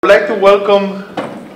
I'd like to welcome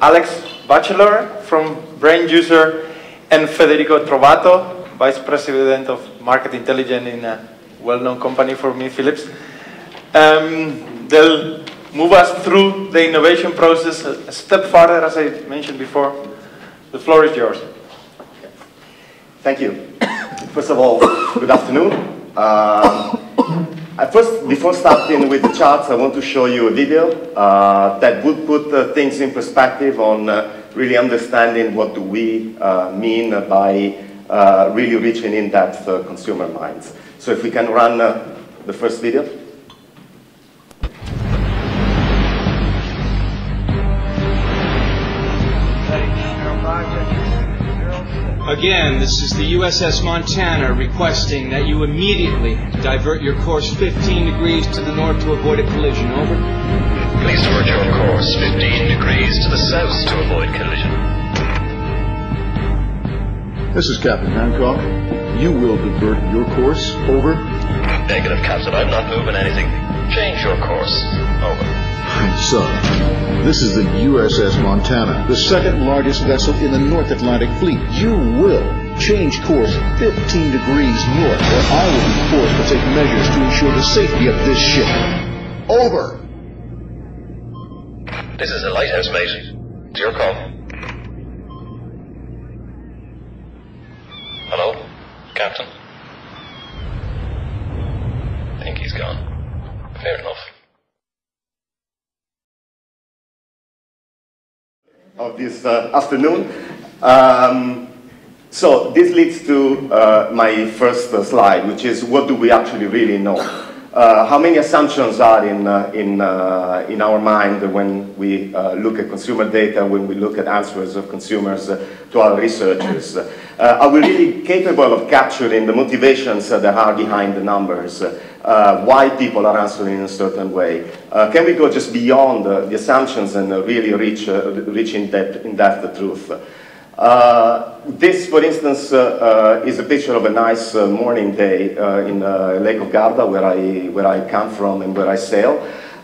Alex Batchelor from BrainJuicer and Federico Trovato, Vice President of Market Intelligence in a well-known company for me, Philips. They'll move us through the innovation process a step further, as I mentioned before. The floor is yours. Thank you. First of all, good afternoon. Before starting with the charts, I want to show you a video that would put things in perspective on really understanding what do we mean by really reaching in-depth consumer minds. So if we can run the first video. Again, this is the USS Montana requesting that you immediately divert your course 15 degrees to the north to avoid a collision. Over. Please divert your course 15 degrees to the south to avoid collision. This is Captain Hancock. You will divert your course. Over. Negative, Captain. I'm not moving anything. Change your course. Over. Son, this is the USS Montana, the second largest vessel in the North Atlantic Fleet. You will change course 15 degrees north, or I will be forced to take measures to ensure the safety of this ship. Over. This is the lighthouse, mate. It's your call. Hello, Captain? I think he's gone. Fair enough. Of this afternoon. So this leads to my first slide, which is what do we actually really know? How many assumptions are in our mind when we look at consumer data, when we look at answers of consumers to our researchers? Are we really capable of capturing the motivations that are behind the numbers? Why people are answering in a certain way? Can we go just beyond the assumptions and really reach in depth truth? This, for instance, is a picture of a nice morning day in Lake of Garda, where I come from and where I sail.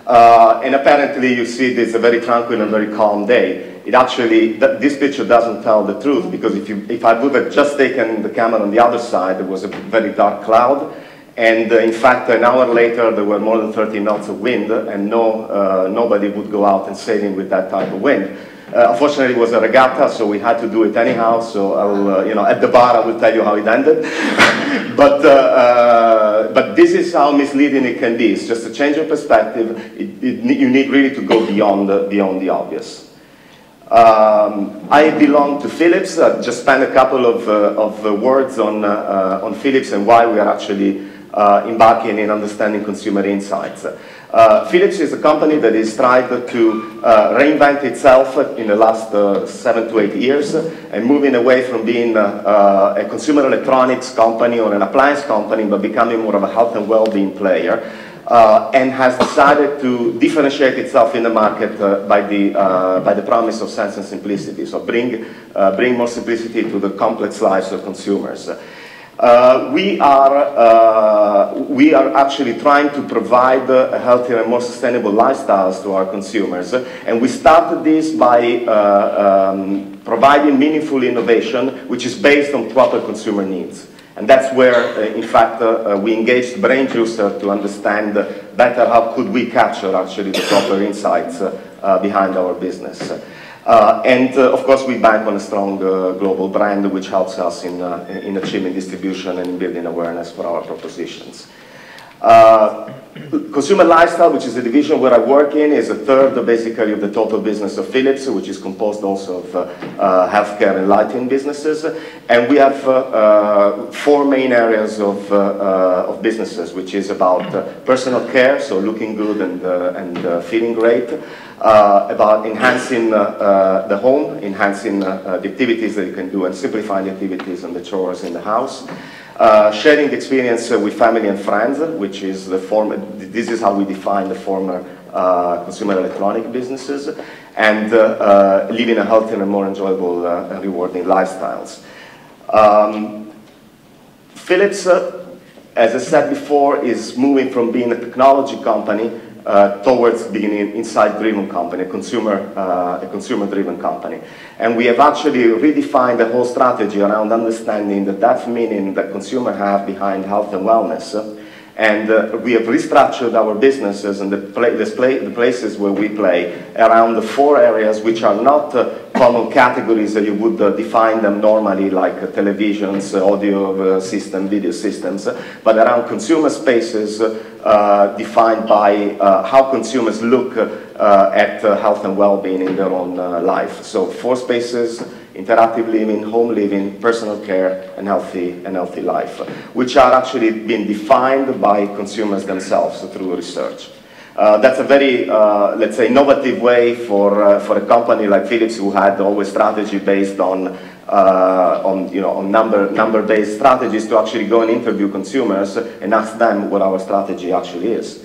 And apparently you see this a very tranquil and very calm day. It actually, this picture doesn't tell the truth, because if I would have just taken the camera on the other side, there was a very dark cloud. And in fact, an hour later, there were more than 30 knots of wind, and nobody would go out and sailing with that type of wind. Unfortunately, it was a regatta, so we had to do it anyhow. So I'll, at the bar, I will tell you how it ended. But this is how misleading it can be. It's just a change of perspective. You need really to go beyond the obvious. I belong to Philips. I just spent a couple of words on Philips and why we are actually embarking in understanding consumer insights. Philips is a company that has tried to reinvent itself in the last 7 to 8 years, and moving away from being a consumer electronics company or an appliance company, but becoming more of a health and well-being player, and has decided to differentiate itself in the market by the promise of sense and simplicity. So bring more simplicity to the complex lives of consumers. We are actually trying to provide healthier and more sustainable lifestyles to our consumers, and we started this by providing meaningful innovation which is based on proper consumer needs. And that's where, in fact, we engaged BrainJuicer to understand better how could we capture actually the proper insights behind our business. Of course, we bank on a strong global brand, which helps us in achieving distribution and building awareness for our propositions. Consumer Lifestyle, which is the division where I work in, is a third basically of the total business of Philips, which is composed also of healthcare and lighting businesses. And we have 4 main areas of businesses, which is about personal care, so looking good and feeling great, about enhancing the home, enhancing the activities that you can do, and simplifying the activities and the chores in the house. Sharing the experience with family and friends, which is this is how we define the former consumer electronic businesses, and living a healthier and more enjoyable and rewarding lifestyles. Philips, as I said before, is moving from being a technology company towards being an insight-driven company, a consumer-driven company. And we have actually redefined the whole strategy around understanding the depth meaning that consumers have behind health and wellness. And we have restructured our businesses and the places where we play around the 4 areas which are not common categories that you would define them normally, like televisions, audio system, video systems, but around consumer spaces defined by how consumers look at health and well-being in their own life. So 4 spaces: interactive living, home living, personal care, and healthy life, which are actually being defined by consumers themselves through research. That's a very, let's say, innovative way for a company like Philips, who had always strategy based on number-based strategies, to actually go and interview consumers and ask them what our strategy actually is.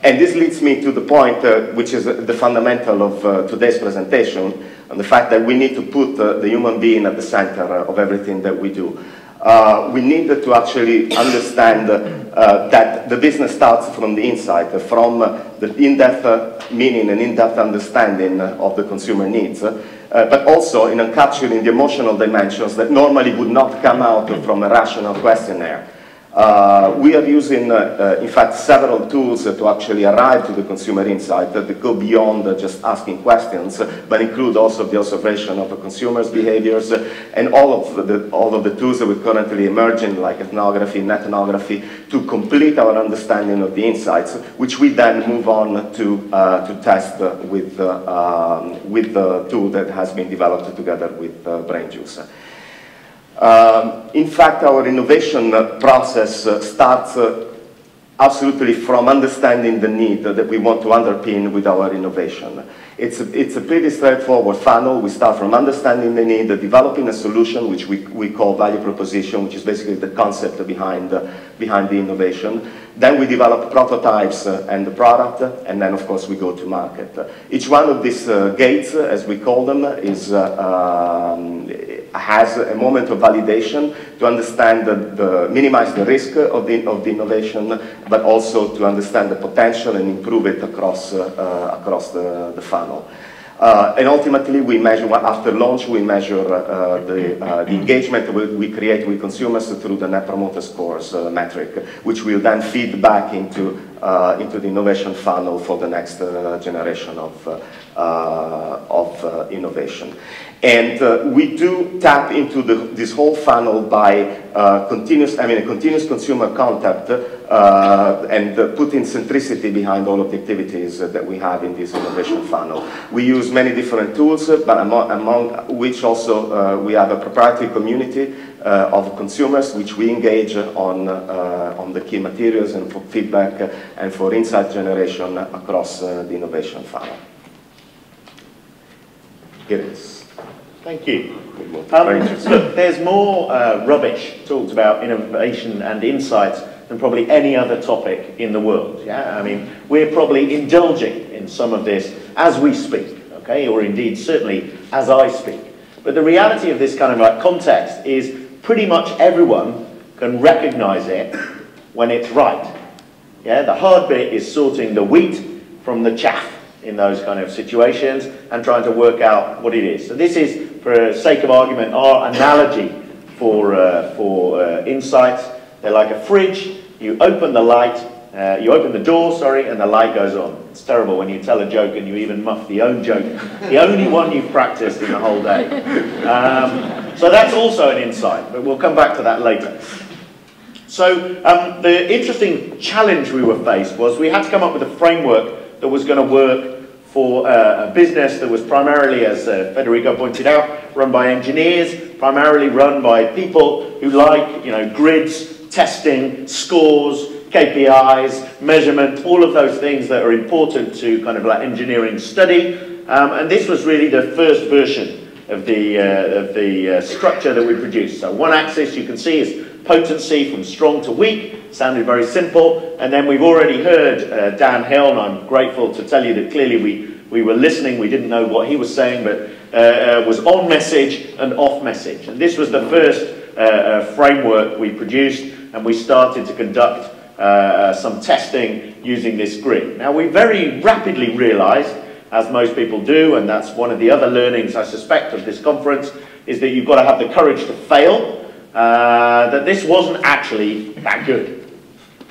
And this leads me to the point, which is the fundamental of today's presentation, and the fact that we need to put the human being at the center of everything that we do. We need to actually understand that the business starts from the inside, from the in-depth meaning and in-depth understanding of the consumer needs, but also in encapsulating the emotional dimensions that normally would not come out from a rational questionnaire. We are using, in fact, several tools to actually arrive to the consumer insight that go beyond just asking questions, but include also the observation of the consumer's behaviors and all of the tools that we're currently emerging, like ethnography and ethnography, to complete our understanding of the insights, which we then move on to test with the tool that has been developed together with BrainJuicer. In fact, our innovation process starts absolutely from understanding the need that we want to underpin with our innovation. It's a pretty straightforward funnel. We start from understanding the need, developing a solution, which we call value proposition, which is basically the concept behind the innovation. Then we develop prototypes and the product, and then, of course, we go to market. Each one of these gates, as we call them, has a moment of validation to understand minimize the risk of the innovation, but also to understand the potential and improve it across the funnel. And ultimately, we measure, after launch, we measure the engagement we create with consumers through the Net Promoter Scores metric, which will then feed back into the innovation funnel for the next generation of innovation. And we do tap into this whole funnel by a continuous consumer contact and putting centricity behind all of the activities that we have in this innovation funnel. We use many different tools, but among which also we have a proprietary community of consumers which we engage on the key materials and for feedback and for insight generation across the innovation funnel. Here it is. Thank you. Look, there's more rubbish talked about innovation and insights than probably any other topic in the world. Yeah, I mean, we're probably indulging in some of this as we speak, okay, or indeed certainly as I speak. But the reality of this kind of like context is pretty much everyone can recognize it when it's right. Yeah, the hard bit is sorting the wheat from the chaff in those kind of situations and trying to work out what it is. So this is, for sake of argument, our analogy for insights. They're like a fridge. You open the light, you open the door, sorry, and the light goes on. It's terrible when you tell a joke and you even muff the own joke, the only one you've practiced in the whole day. So that's also an insight, but we'll come back to that later. So the interesting challenge we were faced was we had to come up with a framework that was going to work for a business that was primarily, as Federico pointed out, run by engineers, primarily run by people who like, you know, grids, testing, scores, KPIs, measurement, all of those things that are important to kind of like engineering study. And this was really the first version of the structure that we produced. So one axis you can see is potency from strong to weak. Sounded very simple. And then we've already heard Dan Hill, and I'm grateful to tell you that clearly we were listening. We didn't know what he was saying, but was on message and off message. And this was the first framework we produced, and we started to conduct some testing using this grid. Now, we very rapidly realized, as most people do, and that's one of the other learnings I suspect of this conference, is that you've got to have the courage to fail, that this wasn't actually that good.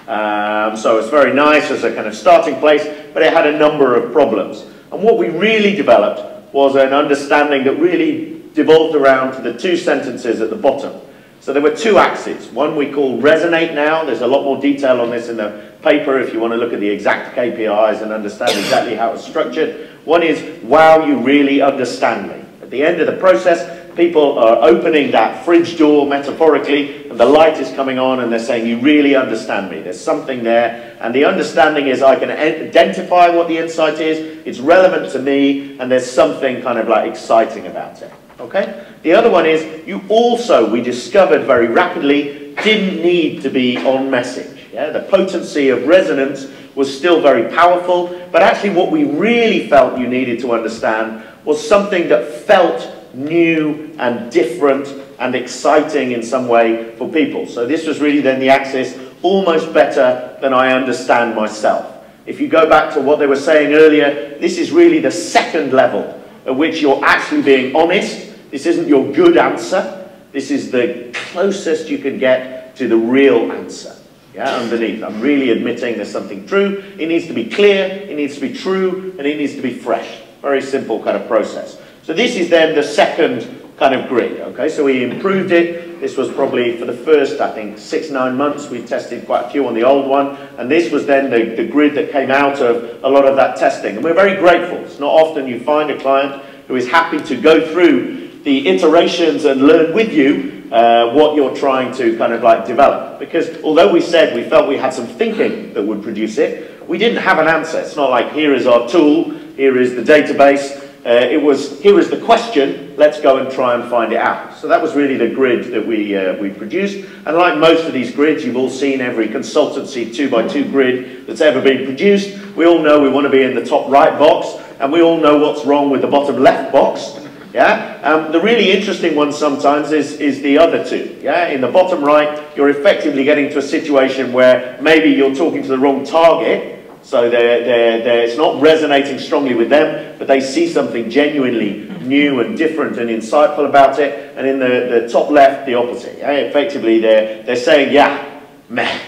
So it's very nice as a kind of starting place, but it had a number of problems. And what we really developed was an understanding that really devolved around to the two sentences at the bottom. So there were two axes. One we call resonate now. There's a lot more detail on this in the paper if you want to look at the exact KPIs and understand exactly how it's structured. One is, wow, you really understand me. At the end of the process, people are opening that fridge door metaphorically, and the light is coming on, and they're saying, you really understand me. There's something there, and the understanding is I can identify what the insight is, it's relevant to me, and there's something kind of like exciting about it. Okay? The other one is, you also, we discovered very rapidly, didn't need to be on message. Yeah? The potency of resonance was still very powerful, but actually what we really felt you needed to understand was something that felt new and different and exciting in some way for people. So this was really then the axis, almost better than I understand myself. If you go back to what they were saying earlier, this is really the second level at which you're actually being honest. This isn't your good answer. This is the closest you can get to the real answer. Yeah, underneath. I'm really admitting there's something true. It needs to be clear, it needs to be true, and it needs to be fresh. Very simple kind of process. So this is then the second kind of grid. Okay, so we improved it. This was probably for the first, I think, 6-9 months. We tested quite a few on the old one. And this was then the grid that came out of a lot of that testing. And we're very grateful. It's not often you find a client who is happy to go through the iterations and learn with you what you're trying to kind of like develop. Because although we said we felt we had some thinking that would produce it, we didn't have an answer. It's not like, here is our tool, here is the database. It was, here is the question, let's go and try and find it out. So that was really the grid that we produced. And like most of these grids, you've all seen every consultancy 2x2 grid that's ever been produced. We all know we want to be in the top right box, and we all know what's wrong with the bottom left box. Yeah? The really interesting one sometimes is the other two. Yeah? In the bottom right, you're effectively getting to a situation where maybe you're talking to the wrong target, so it's not resonating strongly with them, but they see something genuinely new and different and insightful about it. And in the top left, the opposite. Yeah? Effectively, they're saying, yeah, meh,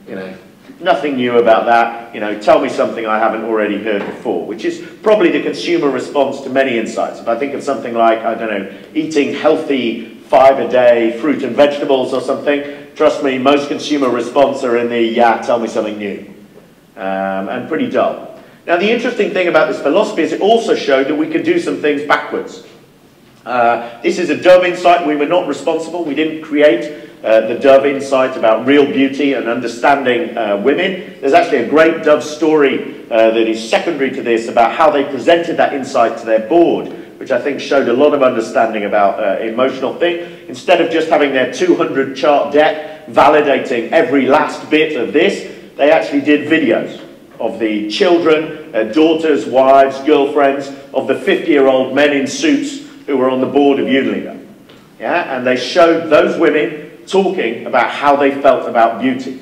you know. Nothing new about that, you know, tell me something I haven't already heard before, which is probably the consumer response to many insights. If I think of something like, I don't know, eating healthy 5 a day fruit and vegetables or something, trust me, most consumer response are in the, yeah, tell me something new, and pretty dull. Now, the interesting thing about this philosophy is it also showed that we could do some things backwards. This is a Dove insight. We were not responsible. We didn't create the Dove insight about real beauty and understanding women. There's actually a great Dove story that is secondary to this about how they presented that insight to their board, which I think showed a lot of understanding about emotional thing. Instead of just having their 200 chart deck validating every last bit of this, they actually did videos of the children, daughters, wives, girlfriends of the 50-year-old men in suits who were on the board of Unilever. Yeah? And they showed those women talking about how they felt about beauty.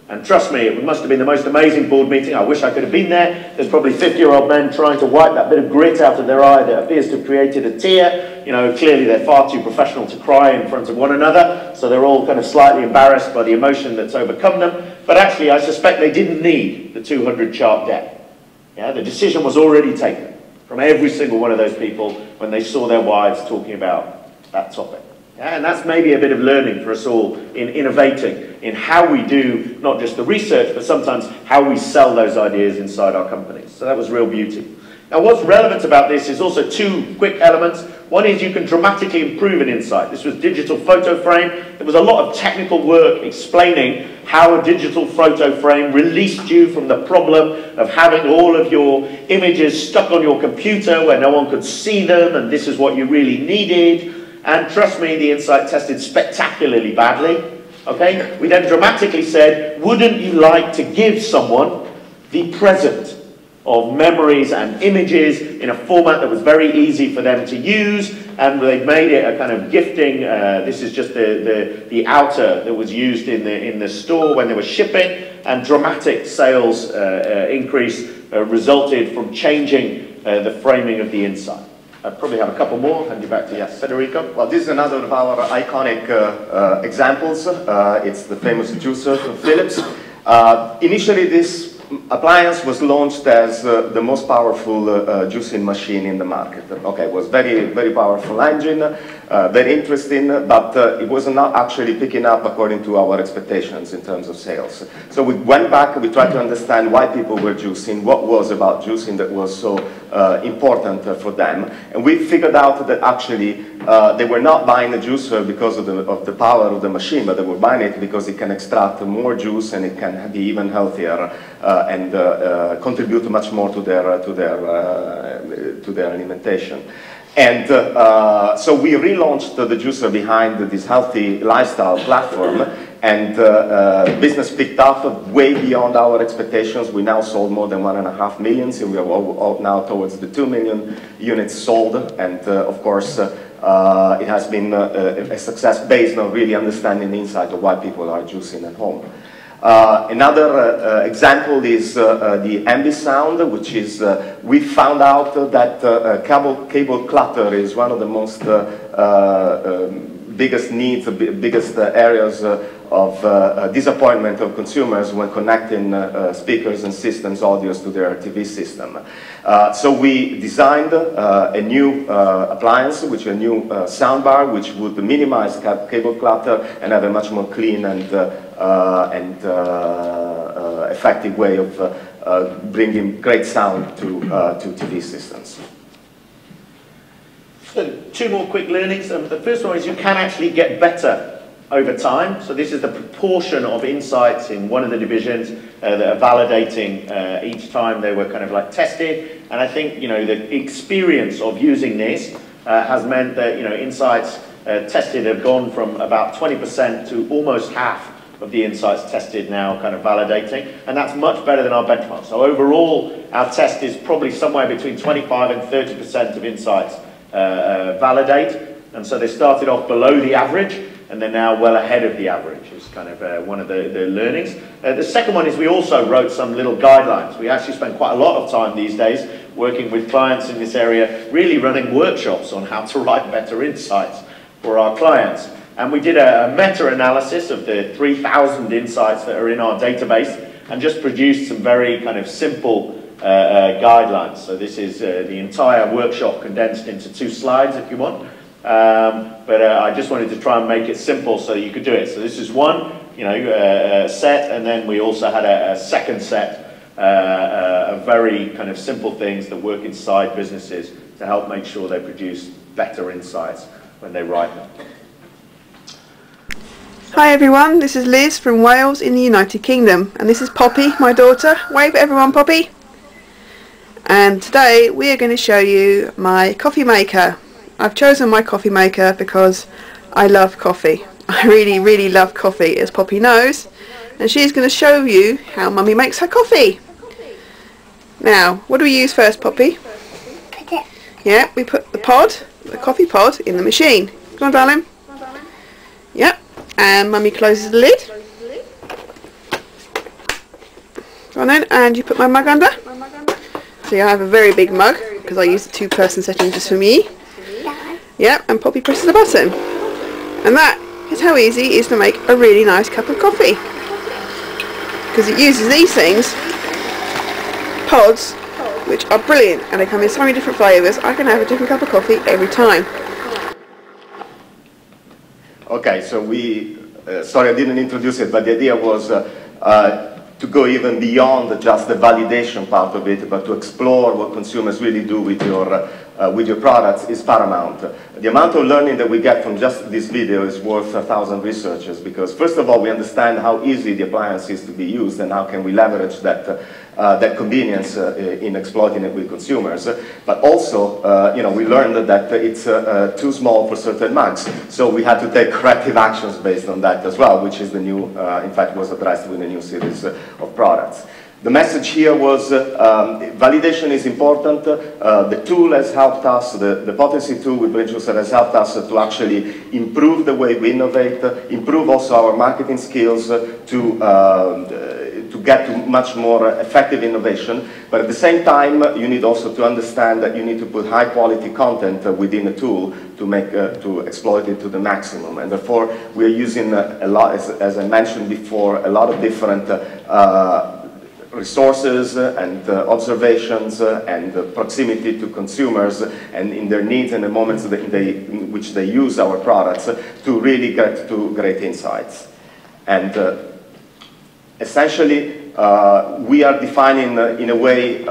And trust me, it must have been the most amazing board meeting. I wish I could have been there. There's probably 50-year-old men trying to wipe that bit of grit out of their eye that appears to have created a tear. You know, clearly they're far too professional to cry in front of one another, so they're all kind of slightly embarrassed by the emotion that's overcome them. But actually, I suspect they didn't need the 200 chart deck. Yeah, the decision was already taken from every single one of those people when they saw their wives talking about that topic. Yeah, and that's maybe a bit of learning for us all in innovating in how we do not just the research, but sometimes how we sell those ideas inside our companies. So that was real beauty. Now, what's relevant about this is also two quick elements. One is you can dramatically improve an insight. This was digital photo frame. There was a lot of technical work explaining how a digital photo frame released you from the problem of having all of your images stuck on your computer where no one could see them, and this is what you really needed. And trust me, the insight tested spectacularly badly. Okay? We then dramatically said, wouldn't you like to give someone the present of memories and images in a format that was very easy for them to use, and they've made it a kind of gifting. This is just the outer that was used in the store when they were shipping, and dramatic sales increase resulted from changing the framing of the inside. I probably have a couple more. Hand you back to Federico. Well, this is another of our iconic examples. It's the famous juicer from Philips. Initially, this appliance was launched as the most powerful juicing machine in the market. Okay, it was very powerful engine, very interesting, but it was not actually picking up according to our expectations in terms of sales. So we went back and we tried to understand why people were juicing, what was about juicing that was so important for them. And we figured out that actually they were not buying a juicer because of the power of the machine, but they were buying it because it can extract more juice and it can be even healthier and contribute much more to their alimentation. And so we relaunched the juicer behind this healthy lifestyle platform, and business picked up way beyond our expectations. We now sold more than 1.5 million, so we are now towards the 2 million units sold, and of course it has been a success based on really understanding the insight of why people are juicing at home. Another example is the ambient sound, which is, we found out that cable clutter is one of the most biggest needs, biggest areas of disappointment of consumers when connecting speakers and systems, audios to their TV system. So we designed a new appliance, which is a new soundbar, which would minimize cable clutter and have a much more clean and effective way of bringing great sound to TV systems. So 2 more quick learnings. The first one is you can actually get better over time. So this is the proportion of insights in one of the divisions that are validating each time they were kind of like tested. And I think, you know, the experience of using this has meant that, you know, insights tested have gone from about 20% to almost half of the insights tested now kind of validating, and that's much better than our benchmark. So overall, our test is probably somewhere between 25 and 30% of insights validate, and so they started off below the average, and they're now well ahead of the average. Is kind of one of the learnings. The second one is we also wrote some little guidelines. We actually spend quite a lot of time these days working with clients in this area, really running workshops on how to write better insights for our clients. And we did a meta-analysis of the 3,000 insights that are in our database and just produced some very kind of simple guidelines. So this is the entire workshop condensed into 2 slides if you want. But I just wanted to try and make it simple so that you could do it. So this is one, you know, set, and then we also had a second set of very kind of simple things that work inside businesses to help make sure they produce better insights when they write them. Hi everyone, this is Liz from Wales in the United Kingdom, and this is Poppy, my daughter. Wave at everyone, Poppy. And today we are going to show you my coffee maker. I've chosen my coffee maker because I love coffee. I really love coffee, as Poppy knows, and she's going to show you how Mummy makes her coffee. Now, what do we use first, Poppy? Yeah, we put the coffee pod in the machine. Come on, darling. Yep. And Mummy closes the lid. Go on then, and you put my mug under. So you have a very big mug, because I use the 2-person setting just for me. Yep, and Poppy presses the button. And that is how easy it is to make a really nice cup of coffee. Because it uses these things, pods, which are brilliant, and they come in so many different flavours. I can have a different cup of coffee every time. Okay, so sorry I didn't introduce it, but the idea was to go even beyond just the validation part of it, but to explore what consumers really do with your products is paramount. The amount of learning that we get from just this video is worth 1,000 researchers, because first of all, we understand how easy the appliance is to be used and how can we leverage that convenience in exploiting it with consumers. But also, you know, we learned that it's too small for certain mugs, so we had to take corrective actions based on that as well, which is the new, in fact, was addressed with a new series of products. The message here was validation is important. The tool has helped us, the potency tool with BrainJuicer has helped us to actually improve the way we innovate, improve also our marketing skills to get to much more effective innovation. But at the same time, you need also to understand that you need to put high quality content within a tool to exploit it to the maximum. And therefore, we are using a lot, as I mentioned before, a lot of different resources and observations and proximity to consumers and in their needs and the moments in which they use our products to really get to great insights. And essentially, we are defining in a way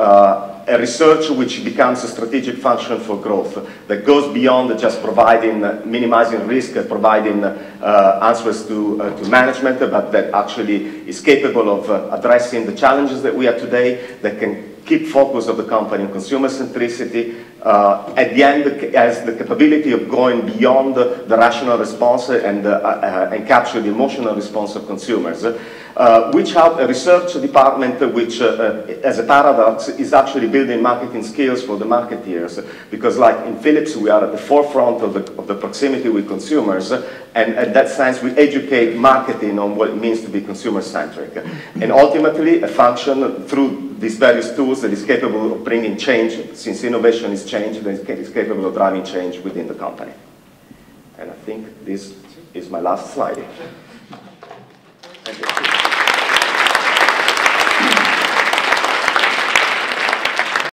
a research which becomes a strategic function for growth that goes beyond just providing, minimizing risk, providing answers to management, but that actually is capable of addressing the challenges that we have today, that can keep focus of the company on consumer centricity, at the end has the capability of going beyond the rational response and capture the emotional response of consumers, which help a research department which, as a paradox, is actually building marketing skills for the marketeers. Because like in Philips, we are at the forefront of the proximity with consumers, and in that sense, we educate marketing on what it means to be consumer-centric. And ultimately, a function through these various tools that is capable of bringing change, since innovation is change, that is capable of driving change within the company. And I think this is my last slide.